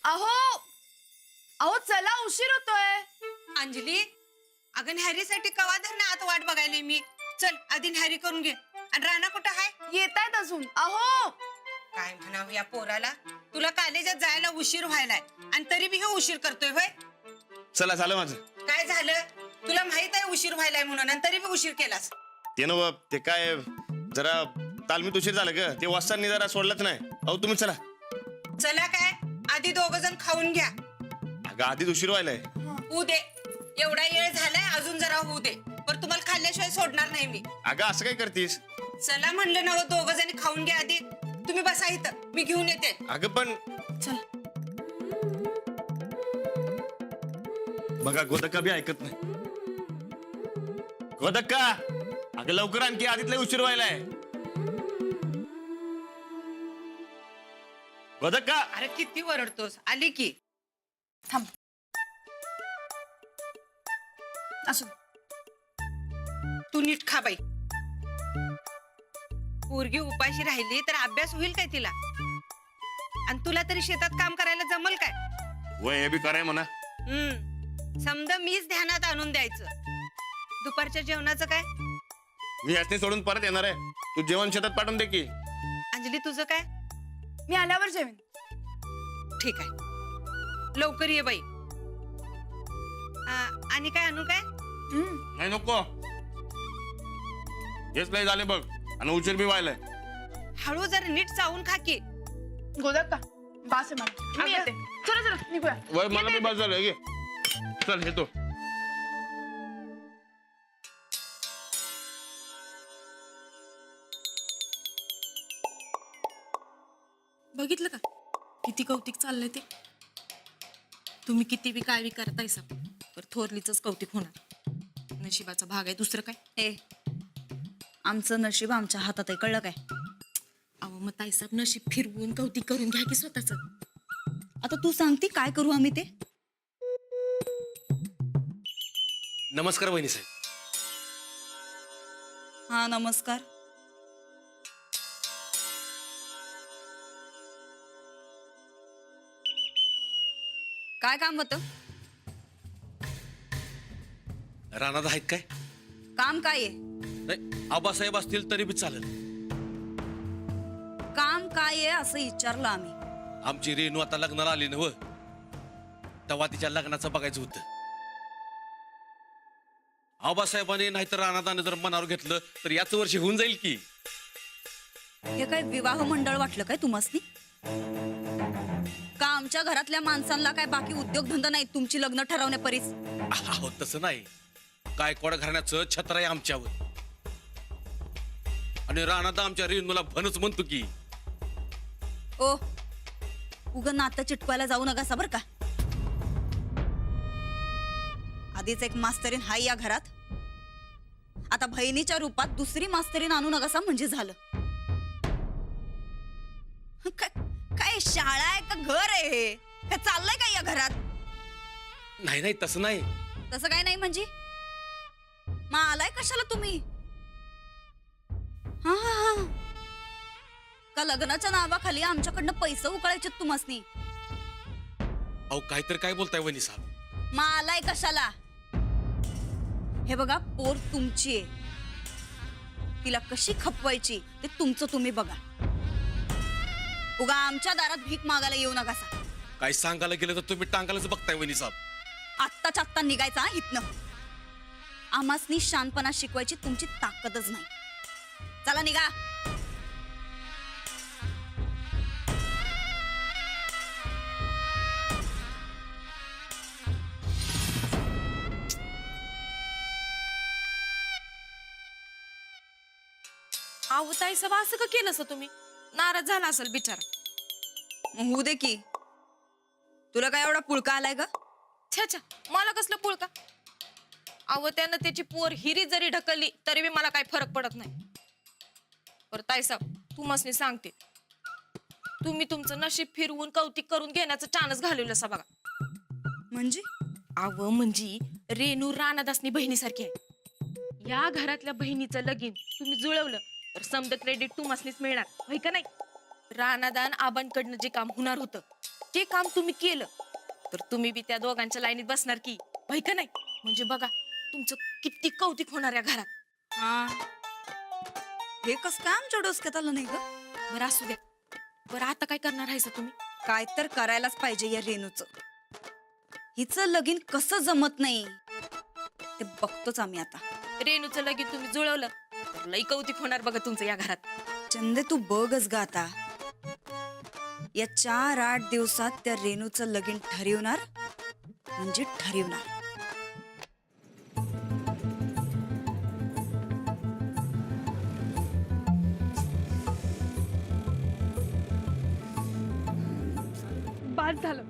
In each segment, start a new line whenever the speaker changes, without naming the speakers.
अहो अहो चला, उशीर होतोय.
अंजली, अगं न्याहारीसाठी कवा धर ना आता वाट बघायला मी. चल आधी न्याहारी करून घे. आणि राणा कुठं आहे?
येतायत अजून. अहो
काय म्हणावं या पोराला, तुला कॉलेजात जायला उशीर व्हायलाय आणि तरी बी हे उशीर करतोय होय.
चला झालं माझं.
काय झालं? तुला माहित आहे उशीर व्हायलाय म्हणून आणि तरी बी उशीर केलास.
ते नव ते काय जरा तालमीत उशीर झालं ग, ते वाजतानी जरा सोडलंच नाही. अहो तुम्ही चला.
चला काय, आधी दोघ जण खाऊन घ्या.
अगं आधीच उशीर व्हायलाय.
होऊ दे, एवढा वेळ झालाय, अजून जरा होऊ दे. पण तुम्हाला खाल्ल्याशिवाय सोडणार नाही मी.
अगं असं काय करतीस?
चला म्हणलं ना, दोघ जणी खाऊन घ्या आधी. तुम्ही बसा इथं, मी घेऊन येते.
अगं पण
चल.
बघा गोदक्का बी ऐकत नाही. गोदक्का, अगं लवकर आणखी, आधीच लय उशीर व्हायलाय. गोदक्का.
अरे किती वरडतोस, आली की.
थांब. असू दे.
तू नीट खा बाई. पोरगी उपाशी राहिली तर अभ्यास होईल काय तिला? आणि तुला तरी शेतात काम करायला जमल काय?
वय हे बी कराय म्हणा.
समजा मीच ध्यानात आणून द्यायचं. दुपारच्या जेवणाचं काय?
मी यासने सोडून परत येणार आहे. तू जेवण शेतात पाठवून दे की.
अंजली तुझं काय?
मी आल्यावर जेवेन.
ठीक आहे, लवकर ये बाई. आणि काय आणू काय?
नाही नको, हेच लय झाले बघ आणि उशीर बी व्हायलाय.
हळू जरा नीट चावून खा की.
गोदक्का बास आहे मला. मी येते. चला चला निघूया.
वय मला बी बस झालं. घे चल येतो.
बघितलं का किती कौतिक चाललंय ते. तुम्ही किती बी काय बी करताय सा, तर थोरलीच कौतिक होणार. नशिबाचा भाग आहे, दुसरं काय.
ए आमचं नशीब आमच्या हातात आहे, कळलं काय?
अहो मग ताईसाब नशीब फिरवून कौतिक करून घ्या की स्वतःच.
आता तू सांगते काय करू आम्ही ते.
नमस्कार वहिनी साहेब.
हा नमस्कार. काय काम होतं?
रानात आहेत काय?
काम काय आहे?
नाही आबासाहेब असतील तरी बी चालेल.
काम काय आहे असं विचारलं आम्ही.
आमची रेणू आता लग्नाला आली नव, तेव्हा तिच्या लग्नाचं बघायचं होतं. आबासाहेबांनी नाहीतर रानादाने जर मनावर घेतलं तर याच वर्षी होऊन जाईल की.
हे काय विवाह मंडळ वाटलं काय तुम्हासनी? का आमच्या घरातल्या माणसांना काय बाकी उद्योगधंदा नाही तुमची लग्न ठरवण्यापरीस?
अहो तसं नाही, गायकवाड घराण्याचं छत्र आहे आमच्यावर. आणि राणादा आमच्या रेणूला भनच म्हणतो की.
ओ उगं नातं चिटकवायला जाऊ नका बर का. आधीच एक मास्तरीन हाय या घरात, आता बहिणीच्या रूपात दुसरी मास्तरीन आणू नका म्हणजे झालं. काय शाळा आहे का घर आहे हे? काय चाललंय का या घरात?
नाही नाही तसं नाही.
तसं काय नाही म्हणजे मग आलाय कशाला तुम्ही? हा हा हा, का लग्नाच्या नावाखाली आमच्याकडनं पैसे उकळायचे तुम्हासनी?
अहो काहीतरी काय बोलताय वहिनी साहेब.
मग आलाय कशाला? हे बघा पोर तुमची आहे, तिला कशी खपवायची ते तुमचं तुम्ही बघा. उगा आमच्या दारात भीक मागायला येऊ नका सा.
काय सांगायला गेलं तर तुम्ही टांगायलाच बघताय वहिनी साहेब.
आत्ताच्या आत्ता निघायचा इथनं. आम्हासनी शानपणा शिकवायची तुमची ताकदच नाही. चला निघा.
अहो ताईसाब असं का केलं असं तुम्ही? नाराज झाला असेल बिचारा.
मग होऊ दे की. तुला काय एवढा पुळका आलाय ग?
छा छा, मला कसलं पुळका? अहो त्यानं त्याची पोर हिरी जरी ढकलली तरी बी मला काही फरक पडत नाही. बरं ताईसाब तुम्हासनी सांगते, तुम्ही तुमचं नशीब फिरवून कौतिक करून घेण्याचं चानच घालवलं असा बघा.
म्हणजे
अव म्हणजे रेणू राणादासनी बहिणीसारखी आहे. या घरातल्या बहिणीचं लगीन तुम्ही जुळवलं तर समद क्रेडिट तुम्हासनीच मिळणार, होय का नाही? राणादान आबांकडनं जे काम होणार होतं ते काम तुम्ही केलं तर तुम्ही बी त्या दोघांच्या लाईनीत बसणार की माहिती का नाही? म्हणजे बघा तुमचं किती कौतिक होणार या घरात.
हा हे कस काय आमच्या डोसक्यात आलं नाही ग?
बरं असू द्या. बरं आता काय करणार आहे तुम्ही?
काय तर करायलाच पाहिजे या रेणूचं. हिचं लगीन कसं जमत नाही ते बघतोच आम्ही आता.
रेणूचं लगीन तुम्ही जुळवलं तर लई कौतिक होणार बघा तुमचं या घरात.
चंदे तू बघच ग आता. या 4-8 दिवसात त्या रेणूचं लगीन ठरवणार म्हणजे ठरवणार.
बाद झालं.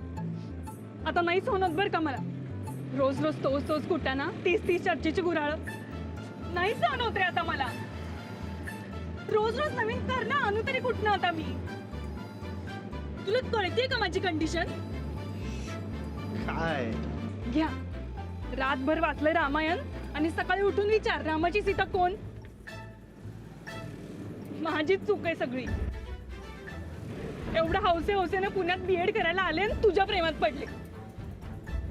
आता नाहीच होणार बरं का मला. रोज रोज तोच तोच कुटाणा, 30 चर्चेची गुऱ्हाळ नाही सहन होते आता मला. रोज रोज नवीन करणं आणू तरी कुठनं आता मी. तुला कळतेय का माझी कंडिशन?
काय
घ्या, रातभर वाचलंय रामायण आणि सकाळी उठून विचार रामाची सीता कोण. माझीच चूक आहे सगळी. एवढं हौसेने पुण्यात बीएड करायला आले आणि तुझ्या प्रेमात पडले.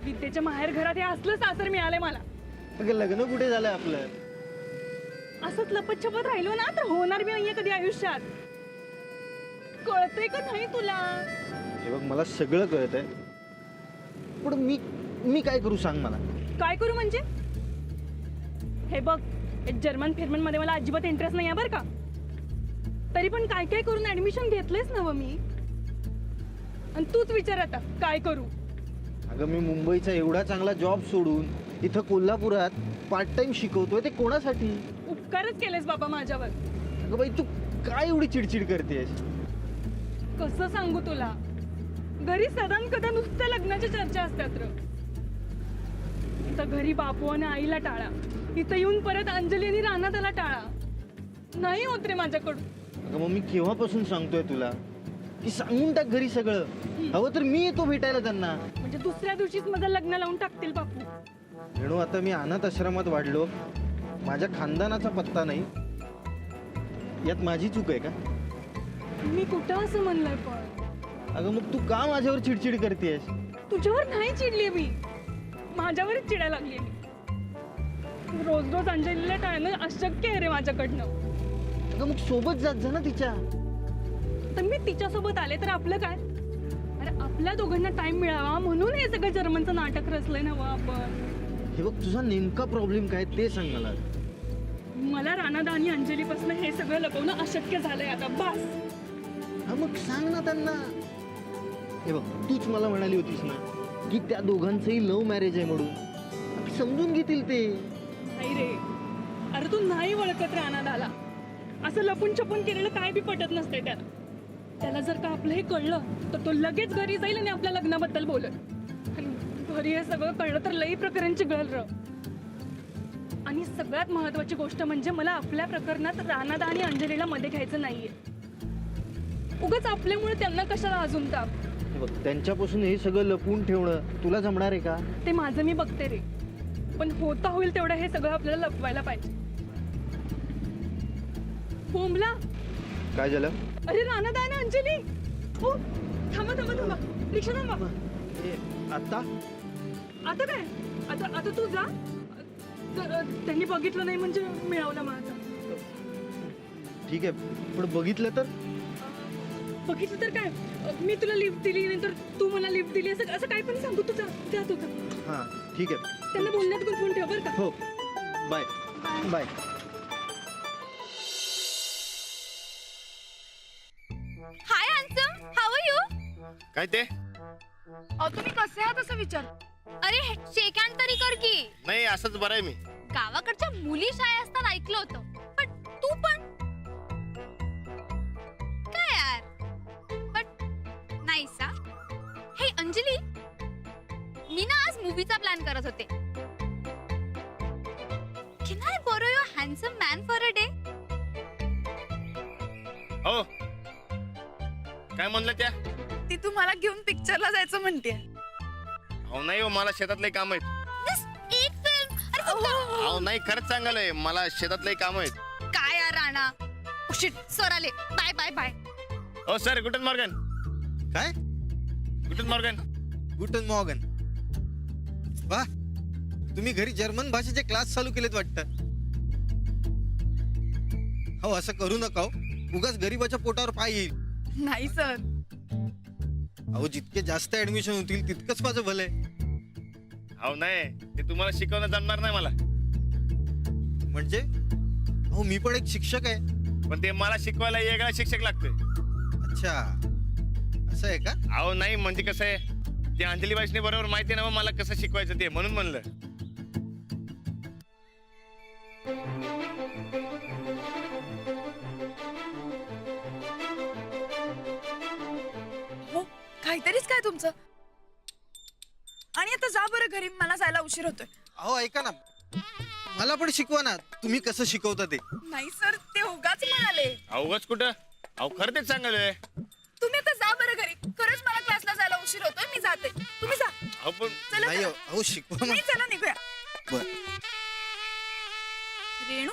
विद्येच्या माहेर घरात हे असलं सासर मिळालंय मला.
अगं लग्न कुठे झालंय आपलं?
असंच लपतछपत राहिलो ना तर होणार बी नाहीये कधी आयुष्यात. कळतंय का नाही तुला?
हे बघ मला सगळं कळत आहे, पण मी काय करू सांग मला.
काय करू म्हणजे? हे बघ, जर्मन फिरमन मध्ये मला अजिबात इंटरेस्ट नाही आहे बरं का. तरी पण काय काय करून ऍडमिशन घेतलंयच ना मी. आणि तूच विचार आता काय करू.
अगं मी मुंबईचा एवढा चांगला जॉब सोडून इथं कोल्हापुरात पार्ट टाइम शिकवतोय, ते कोणासाठी?
उपकारच केलेस बाबा माझ्यावर.
अगं बाई तू काय एवढी चिडचिड करतेस?
कसं सांगू तुला, घरी सदान कदा नुसत्या लग्नाच्या चर्चा असतात र. इथं घरी बापू आणि आईला टाळा, इथं येऊन परत अंजली आणि राणा त्याला टाळा. नाही होत रे माझ्याकडून.
अगं मग मी केव्हापासून सांगतोय तुला की सांगून टाक घरी सगळं. हवं तर मी येतो भेटायला त्यांना.
म्हणजे दुसऱ्या दिवशीच माझं लग्न लावून टाकतील बापू.
रेणू आता मी अनाथ आश्रमात वाढलो, माझ्या खानदानाचा पत्ता नाही, यात माझी चूक आहे का?
मी कुठं असं म्हणलंय पण.
अगं मग तू का माझ्यावर चिडचिड करतेस?
तुझ्यावर नाही चिडली मी, माझ्यावरच चिडायला लागली मी. रोज रोज अंजलीला टाळणं अशक्य आहे रे माझ्याकडनं.
अगं मग सोबत जात जा ना तिच्या.
तर मी तिच्यासोबत आले तर आपलं काय? अरे आपल्या दोघांना टाइम मिळावा म्हणून हे सगळं जर्मनचं नाटक रचलंय ना आपण.
हे बघ तुझा नेमका प्रॉब्लेम काय ते सांग मला.
मला राणादा आणि अंजलीपासून हे सगळं लपवणं अशक्य झालंय आता. बस.
हा मग सांग ना त्यांना. हे बघ तूच मला म्हणाली होतीस ना की त्या दोघांचंही लव्ह मॅरेज आहे म्हणून. आता समजून घेतील ते.
नाही रे, अरे तू नाही ओळखत राणादाला. असं लपून छपून केलेलं काय बी पटत नसते त्याला. त्याला जर का आपलं हे कळलं तर तो लगेच घरी जाईल आणि आपल्या लग्नाबद्दल बोलत. घरी हे सगळं कळलं तर लई प्रकरण चिघळल र. आणि सगळ्यात महत्वाची गोष्ट म्हणजे मला आपल्या प्रकरणात राणादा आणि अंजलीला मध्ये घ्यायचं नाहीये. उगाच आपल्यामुळे त्यांना कशाला अजून ताप.
हे बघ त्यांच्यापासून हे सगळं लपवून ठेवणं तुला जमणार आहे का?
ते माझं मी बघते रे, पण होता होईल तेवढं हे सगळं आपल्याला लपवायला पाहिजे. बोंबला.
काय झालं?
अरे राणादा आणि अंजली. हो थांबा थांबा थांबा, रिक्षा थांबा.
आता
आता काय? आता तू जा. त्यांनी बघितलं नाही म्हणजे मिळवलं माझं.
ठीक आहे, पण बघितलं तर?
बघितलं तर काय? मी तुला लिफ्ट दिली नंतर तू मला लिफ्ट दिली असं असं काय पण सांगू. तुझा जा तुझा.
हां ठीक आहे.
त्यांना बोलण्यात गुंतवून ठेव बरं का.
हो bye bye.
Hi handsome, how are you?
काय ते?
तुम्ही कसे आहात असं विचार.
अरे शेक हँड तरी कर की.
नाही असंच बरं आहे मी.
गावाकडच्या मुली शाळा असताना ऐकलं होतं, पण तू पण काय यार. बट नाहीस हा. हे अंजली, मी ना आज मूवीचा प्लॅन करत होते. Can I borrow your handsome man for a day?
हो काय म्हणलं त्या?
ती तुम्हाला घेऊन पिक्चरला जायचं म्हणते.
अहो नाही हो, मला शेतातले काम आहेत.
एक फिल्म. अरे फक्त
अहो नाही खरंच सांगायलंय, मला शेतातले काम आहेत.
काय यार राणा. शिट सर आले. Bye bye bye.
हो सर, गुड मॉर्गन.
काय
गुटन मॉर्गन.
गुटन मॉर्गन. वा, तुम्ही घरी जर्मन भाषेचे क्लास चालू केलेत वाटतं. हो, असं करू नका हो. उगाच गरीबाच्या पोटावर पाय येईल.
नाही सर.
अहो, जितके जास्त ऍडमिशन होतील तितकंच माझं भलं आहे.
अहो नाही, ते तुम्हाला शिकवणं जमणार नाही मला.
म्हणजे अहो, मी पण एक शिक्षक आहे.
पण ते मला शिकवायला वेगळा शिक्षक लागतोय.
अच्छा, असं आहे का?
अहो नाही, म्हणजे कसं आहे, ते अंजली बाईसने बरोबर माहिती आहे ना मला कसं शिकवायचं ते, म्हणून म्हणलं.
हो, काहीतरीच काय तुमचं. आणि आता जा बरं घरी, मला जायला उशीर होतोय.
अहो ऐका ना, मला पण शिकवा ना, तुम्ही कसं शिकवता ते.
नाही सर, ते उगाच म्हणाले.
अवघच कुठं, अहो खरं तेच सांगायलोय.
तुम्ही आता जा बरं घरी, खरंच मला क्लासला जायला उशीर होतोय. मी जाते, तुम्ही जा.
अहो पण
चला
नाही
चला.
अहो, शिकवा
नाही,
ना.
चला निघूया.
बर.
रेणू,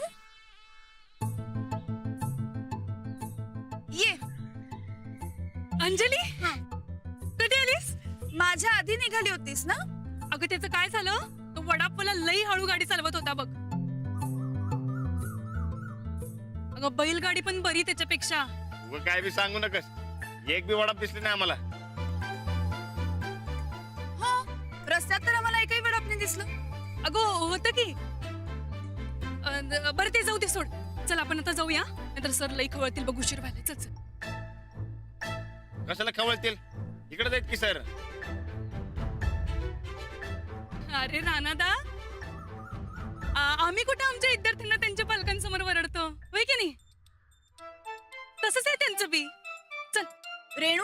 ये.
अंजली, कधी आलीस?
माझ्या आधी निघाली होतीस ना?
अगं त्याचं काय झालं, तो वडापावला लई हळू गाडी चालवत होता बघ. अगं बैलगाडी पण बरी त्याच्यापेक्षा.
उगा काय बी सांगू नकस, एक बी वडाप दिसली नाही आम्हाला.
हो, रस्त्यात तर आम्हाला एकही वडाप नाही दिसलं.
अगं होतं की. बरं ते जाऊ दे, सोड. चल आपण आता जाऊया, नाहीतर सर लई खवळतील बघ, उशीर व्हायला. चल चल.
कशाला खवळतील, इकडे जायत की सर.
अरे राणादा, आम्ही कुठं आमच्या विद्यार्थ्यांना त्यांच्या पालकांसमोर वरडतो, होय की नाही? तसंच आहे त्यांचं बी. चल.
रेणू,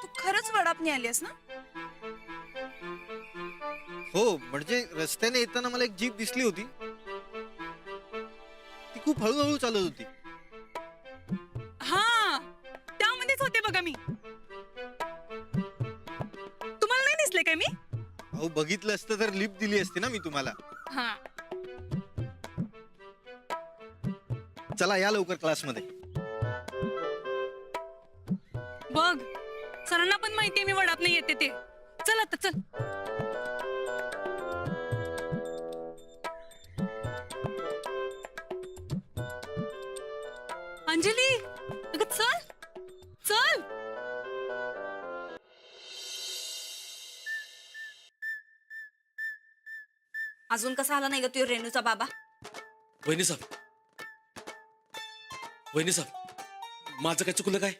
तू खरंच वडाप नाही आलीस ना?
हो, म्हणजे रस्त्याने येताना मला एक जीप दिसली होती. ती खूप हळूहळू चालत होती.
हा, त्यामध्येच होते बघा मी. तुम्हाला नाही दिसले काय मी?
अहो, बघितलं असतं तर लिफ्ट दिली असती ना मी तुम्हाला.
हा.
चला या लवकर क्लासमध्ये.
बघ, सरांना पण माहितीये मी वडाप नाही येते ते. चल आता चल. अंजली, अगं चल चल.
अजून कसा आला नाही ग तुझ्या रेणूचा बाबा?
वहिनी साहेब, वहिनी साहेब, माझं काय चुकलं काय?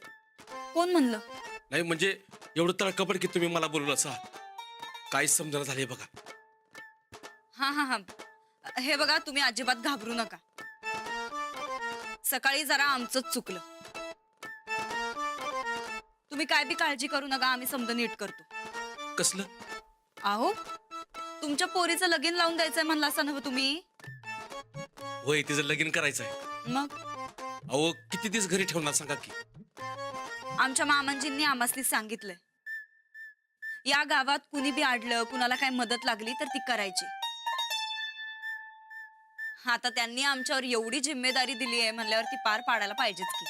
कोण म्हणलं?
नाही म्हणजे एवढं तळकपट की तुम्ही मला बोलवलं असा काहीच समजणं झालंय बघा.
हा हा हा, हे बघा, तुम्ही अजिबात घाबरू नका. सकाळी जरा आमचंच चुकलं. तुम्ही काय बी काळजी करू नका, आम्ही समज नीट करतो.
कसलं?
आहो, तुमच्या पोरीचं लगीन लावून द्यायचंय म्हणला असं नव्ह तुम्ही?
होय, तिचं लगीन करायचं आहे.
मग
अहो किती दिवस घरी ठेवणार सांगा की.
आमच्या मामांजींनी आम्हासनी सांगितलंय, या गावात कुणी बी आडलं, कुणाला काय मदत लागली तर ती करायची. आता त्यांनी आमच्यावर एवढी जिम्मेदारी दिली आहे म्हणल्यावर ती पार पाडायला पाहिजेच की.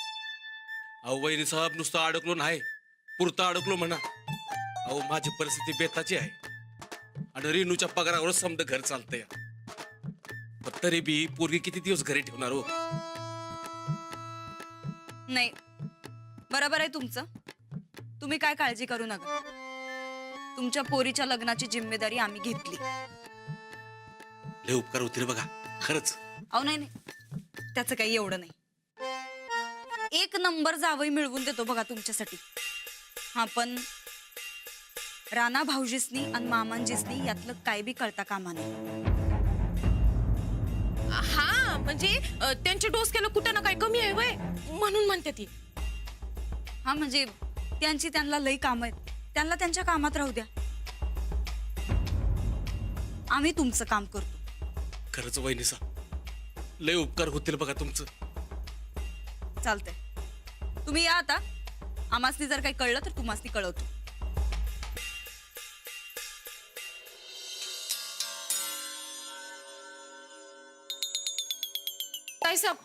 अहो वहिनी साहेब, नुसतं अडकलो नाही, पुरतं अडकलो म्हणा. अहो माझी परिस्थिती बेताची आहे आणि रेणूच्या पगारावरच समजा घर चालतंय. पण तरी बी पोरगी किती दिवस घरी ठेवणार हो?
नाही, बरोबर आहे तुमचं. तुम्ही काय काळजी करू नका. तुमच्या पोरीच्या लग्नाची जिम्मेदारी आम्ही घेतली.
लय उपकार होतील बघा, खरंच.
अहो नाही नाही, त्याचं काही एवढं नाही. एक नंबर जावई मिळवून देतो बघा तुमच्यासाठी. हा, पण राणा भाऊजीसनी आणि मामांजीसनी यातलं काय बी कळता कामा नये.
हा म्हणजे त्यांच्या डोसक्याला कुठं ना काही कमी आहे वय, म्हणून म्हणते ती.
हा म्हणजे त्यांची त्यांना लई काम आहेत, त्यांना त्यांच्या कामात राहू द्या. आम्ही तुमचं काम करतो.
खरंच वहिनी साहेब, लय उपकार होतील बघा तुमचं.
चालतंय, तुम्ही या आता. आम्हासनी जर काही कळलं तर तुम्हासनी कळवतो.
ताई साहेब,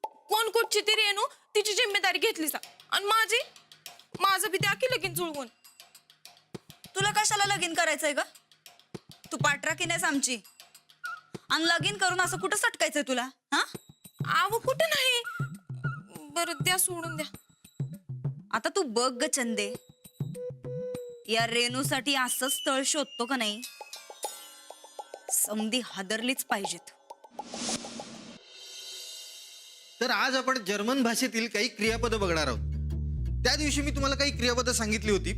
कोण कुठची ती रेणू तिची जिम्मेदारी घेतली सा आणि माझी माझं बी द्या की लगीन जुळवून.
तुला कशाला लगीन करायचंय ग? तू पाठराखी नाहीस आमची. आणि लगीन करून असं कुठं सटकायचंय तुला? हा,
आव कुठे नाही. बरं द्या, सोडून द्या.
आता तू बघ ग चंदे, या रेणूसाठी असं स्थळ शोधतो का नाही, समधी हादरलीच पाहिजेत.
तर आज आपण जर्मन भाषेतील काही क्रियापदं बघणार आहोत. त्या दिवशी मी तुम्हाला काही क्रियापदं सांगितली होती.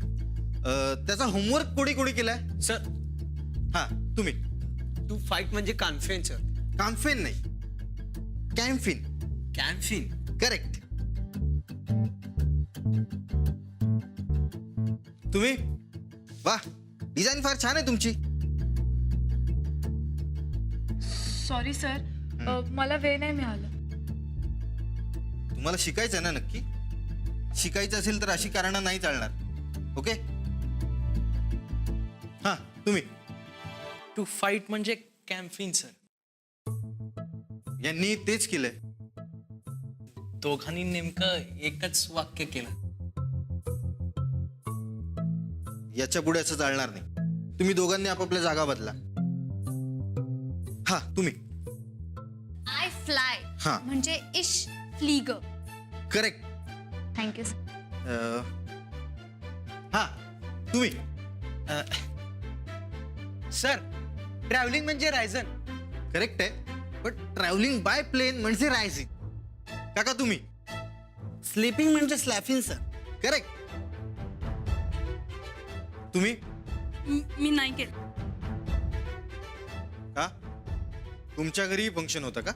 त्याचा होमवर्क कोणी कोणी केलाय?
सर
हा, तुम्ही.
टू फाईट म्हणजे कॉन्फिडेंस सर.
कॉम्फिन नाही, कॅम्फिन.
कॅम्फिन.
करेक्ट. तुम्ही? वा, डिझाईन फार छान आहे तुमची.
सॉरी सर, मला वेळ नाही मिळाला.
तुम्हाला शिकायचं आहे ना नक्की? शिकायचं असेल तर अशी कारणं नाही चालणार. ओके. हा, तुम्ही.
टू फाईट म्हणजे कॅम्फिन सर.
यांनी तेच केलंय.
दोघांनी नेमकं एकच वाक्य केलं.
याच्या पुढे असं चालणार नाही. तुम्ही दोघांनी आपापल्या जागा बदला. हा, तुम्ही.
आय फ्लाय
हा.
म्हणजे इश फ्लीग.
करेक्ट.
थँक्यू.
हा, तुम्ही.
सर ट्रॅव्हलिंग म्हणजे रायझन.
करेक्ट आहे, पण ट्रॅव्हलिंग बाय प्लेन म्हणजे रायझिंग. काका तुम्ही.
स्लीपिंग म्हणजे स्लॅफिंग सर.
करेक्ट. तुम्ही.
मी नाही केलं.
का? तुमच्या घरी फंक्शन होतं का?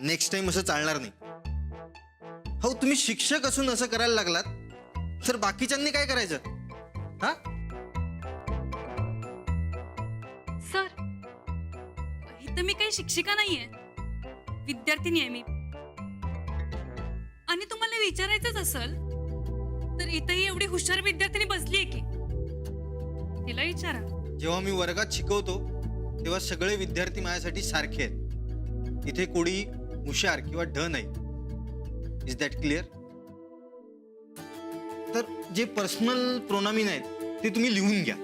नेक्स्ट टाइम असं चालणार नाही. हो, तुम्ही शिक्षक असून असं करायला लागलात तर बाकीच्यांनी काय करायचं? हा,
सर, इथं मी काही शिक्षिका नाहीये, विद्यार्थिनी आहे मी. आणि तुम्हाला विचारायचंच असेल तर इथंही एवढी हुशार विद्यार्थिनी बसलीये की, तिला विचारा.
जेव्हा मी वर्गात शिकवतो तेव्हा सगळे विद्यार्थी माझ्यासाठी सारखे आहेत. इथे कोणी हुशार किंवा ढ नाही. Is that clear? तर जे पर्सनल प्रोनामिन आहेत ते तुम्ही लिहून घ्या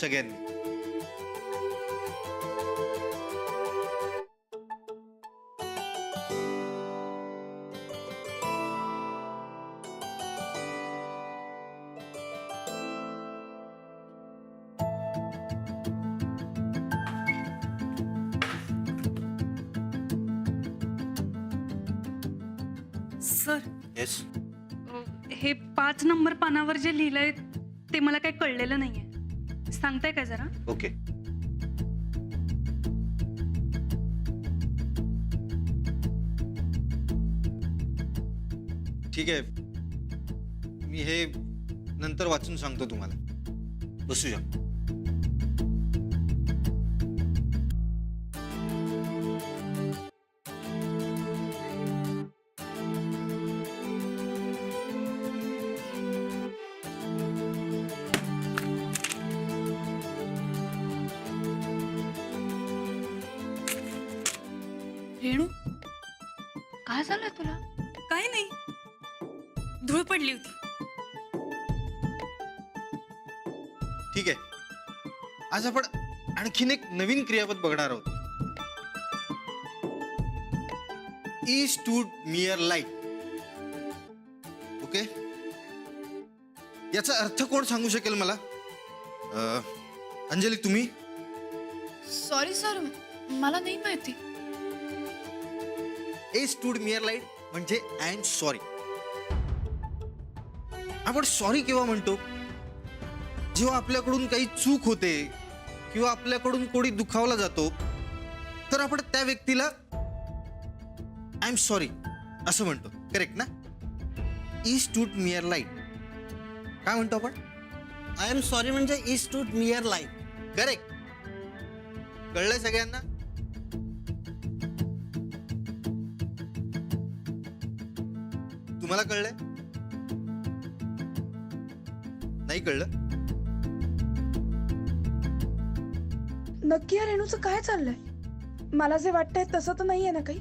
सगळ्यांनी.
Sir,
yes.
हे 5 नंबर पानावर जे लिहिलंय ते मला काही कळलेलं नाहीये. सांगताय का जरा?
ओके. ठीक आहे, मी हे नंतर वाचून सांगतो तुम्हाला. बसू या.
रेणू, काय झालंय तुला? काय नाही, धूळ पडली होती.
ठीक आहे, आज आपण आणखीन एक नवीन क्रियापद बघणार आहोत. Is too near light. Okay, याचा अर्थ कोण सांगू शकेल मला? अंजली, तुम्ही.
सॉरी सर, मला नाही माहिती.
ए स्टूड नियर लाईट म्हणजे आय एम सॉरी. आपण सॉरी केव्हा म्हणतो? जेव्हा आपल्याकडून काही चूक होते किंवा आपल्याकडून कोणी दुखावला जातो तर आपण त्या व्यक्तीला आय एम सॉरी असं म्हणतो. करेक्ट ना? इज टू नियर लाईट काय म्हणतो आपण?
आय एम सॉरी म्हणजे is too near light.
Correct. कळलंय सगळ्यांना? तुम्हाला कळलंय? नाही कळलं?
नक्की या रेणूचं काय चाललंय? मला जे वाटतंय तसं तर नाहीये ना काही?